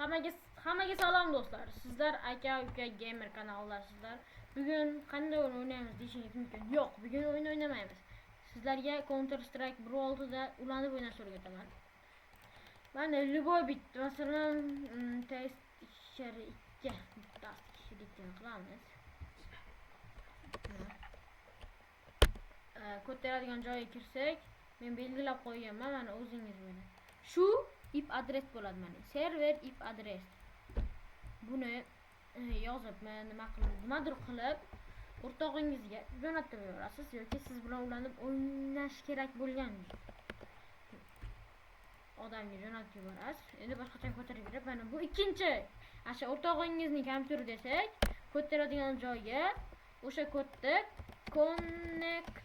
Hammaga salom do'stlar. Sizlar aka uka gamer kanallarsizlar. Bugun qanday o'yin o'ynaymiz deyishingiz mumkin. Yo'q, bugun o'yin o'ynamaymiz. Sizlarga Counter Strike Brawl da ulanib o'ynashni o'rgataman. Mana любой bitta masalan test ishari 2 bittasiga qilamiz. Ko'taradigan joyga kirsak, men belgilab qo'yganman, mana o'zingiz o'ylang. Shu IP adres bo'ladi mana. Server IP adres. Buni yozib, nimadir qilib o'rtog'ingizga jo'natib yuborasiz yoki siz bilan ulanib o'ynash kerak bo'lgan odamga jo'natib yuborasiz. Endi boshqacha ko'tarib berib, mana bu ikkinchi. Asha o'rtog'ingizning kompyuteri desak, ko'taradigan joyga o'sha kodni connect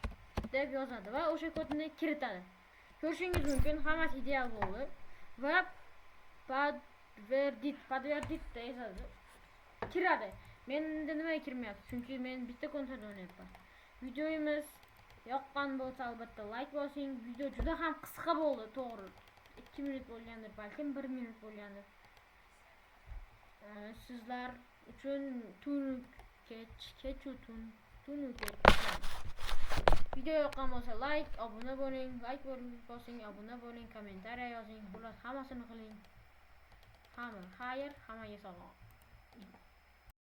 deb yozadi va o'sha kodni kiritadi. Ko'rishingiz mumkin, hammasi ideal bo'ldi va podverdit deyiladi. Kiradi. Menda nimaga kirmayapti? Chunki men bitta konsertda o'ynayapman. Videomiz yoqqan bo'lsa albatta like bosing. Video juda ham qisqa bo'ldi, to'g'ri. 2 minut bo'lgandir, balkim 1 minut bo'lgandir. Sizlar uchun video yoqqan bo'lsa like, obuna bo'ling, bosing, obuna bo'ling, kommentariya yozing, bular hammasini qiling. Xayr, hammaga salom.